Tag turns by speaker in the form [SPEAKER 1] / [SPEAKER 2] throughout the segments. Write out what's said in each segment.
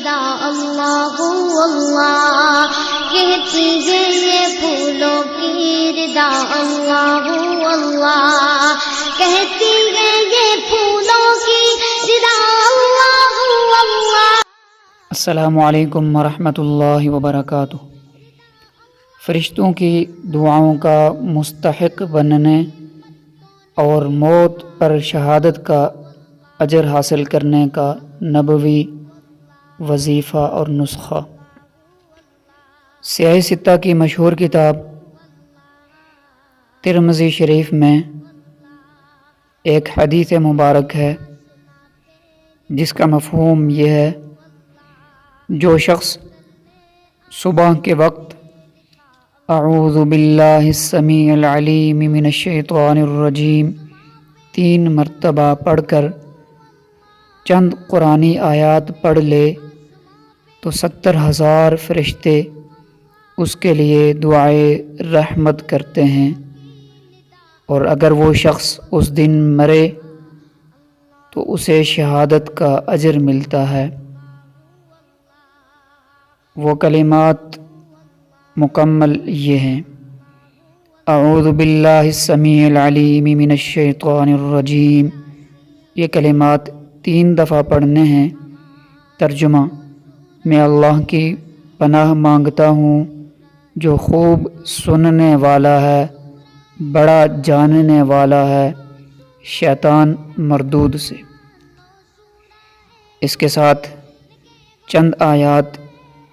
[SPEAKER 1] ردا اللہ اللہ، کہتی ہے یہ پھولوں کی ردا اللہ اللہ، کہتی ہے یہ پھولوں کی ردا اللہ اللہ۔
[SPEAKER 2] السلام علیکم ورحمۃ اللہ وبرکاتہ۔ فرشتوں کی دعاؤں کا مستحق بننے اور موت پر شہادت کا اجر حاصل کرنے کا نبوی وظیفہ اور نسخہ۔ سیاہ ستہ کی مشہور کتاب ترمذی شریف میں ایک حدیث مبارک ہے جس کا مفہوم یہ ہے: جو شخص صبح کے وقت اعوذ باللہ السمیع العلیم من الشیطان الرجیم 3 مرتبہ پڑھ کر چند قرآنی آیات پڑھ لے تو 70,000 فرشتے اس کے لیے دعائے رحمت کرتے ہیں، اور اگر وہ شخص اس دن مرے تو اسے شہادت کا اجر ملتا ہے۔ وہ کلمات مکمل یہ ہیں: اعوذ باللہ السمیع العلیم من الشیطان الرجیم۔ یہ کلمات 3 دفعہ پڑھنے ہیں۔ ترجمہ: میں اللہ کی پناہ مانگتا ہوں جو خوب سننے والا ہے، بڑا جاننے والا ہے، شیطان مردود سے۔ اس کے ساتھ چند آیات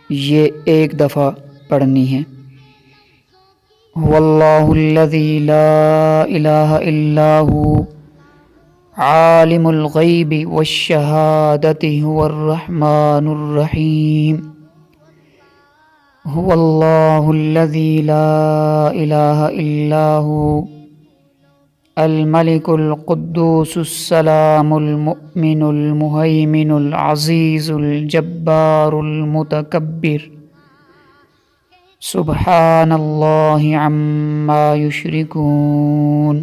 [SPEAKER 2] یہ 1 دفعہ پڑھنی ہے: هو اللہ الذی لا الہ الا هو عالم الغیب والشہادۃ هو الرحمن الرحیم۔ هو اللہ الذی لا الہ الا هو الملک القدوس السلام المؤمن المہیمن العزیز الجبار المتکبر، سبحان اللہ عما یشرکون۔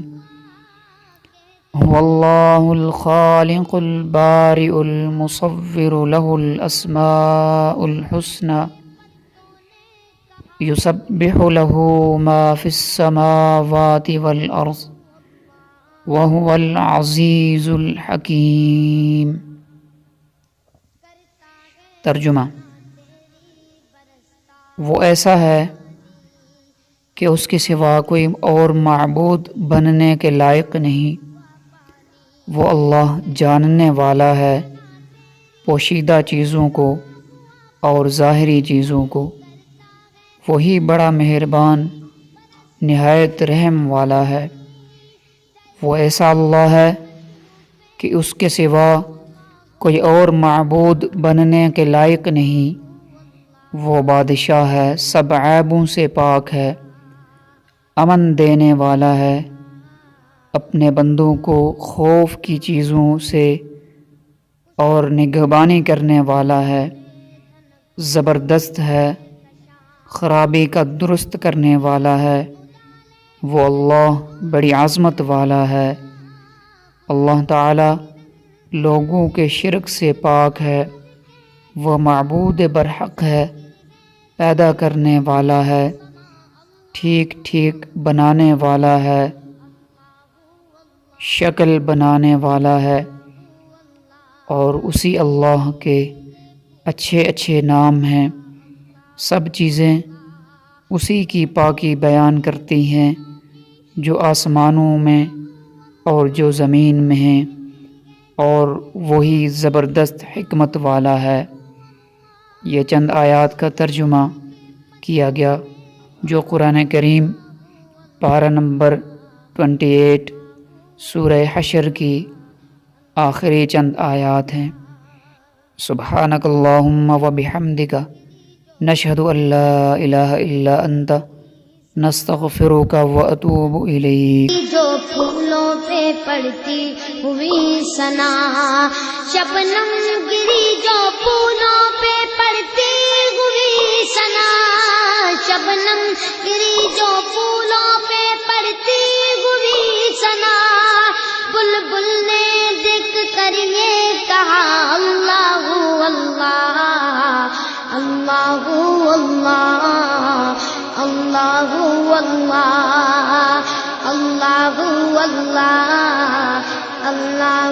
[SPEAKER 2] هو اللہ الخالق البارئ المصور له الاسماء الحسنى یسبح له ما فی السماوات والارض وهو العزیز الحکیم۔ ترجمہ: وہ ایسا ہے کہ اس کے سوا کوئی اور معبود بننے کے لائق نہیں۔ وہ اللہ جاننے والا ہے پوشیدہ چیزوں کو اور ظاہری چیزوں کو۔ وہی بڑا مہربان نہایت رحم والا ہے۔ وہ ایسا اللہ ہے کہ اس کے سوا کوئی اور معبود بننے کے لائق نہیں۔ وہ بادشاہ ہے، سب عیبوں سے پاک ہے، امن دینے والا ہے، اپنے بندوں کو خوف کی چیزوں سے اور نگہبانی کرنے والا ہے، زبردست ہے، خرابی کا درست کرنے والا ہے۔ وہ اللہ بڑی عظمت والا ہے۔ اللہ تعالی لوگوں کے شرک سے پاک ہے۔ وہ معبود برحق ہے، پیدا کرنے والا ہے، ٹھیک ٹھیک بنانے والا ہے، شکل بنانے والا ہے، اور اسی اللہ کے اچھے اچھے نام ہیں۔ سب چیزیں اسی کی پاکی بیان کرتی ہیں، جو آسمانوں میں اور جو زمین میں ہیں، اور وہی زبردست حکمت والا ہے۔ یہ چند آیات کا ترجمہ کیا گیا جو قرآن کریم پارہ نمبر 28 سورہ حشر کی آخری چند آیات ہیں۔ سبحانک اللہم و بحمدک نشہد ان لا الہ الا انت نستغفرک و اتوب الیک۔
[SPEAKER 1] جو پھولوں پہ پڑتی ہوئی ثنا، شبنم گری جو پھولوں پہ پڑتی ہوئی ثنا، شبنم گری جو پھولوں پہ پڑتی ہوئی ثنا، بلبل نے دیکھ کر یہ کہا اللہ اللہ۔ اللہ اللہ اللہ اللہ اللہ اللہ اللہ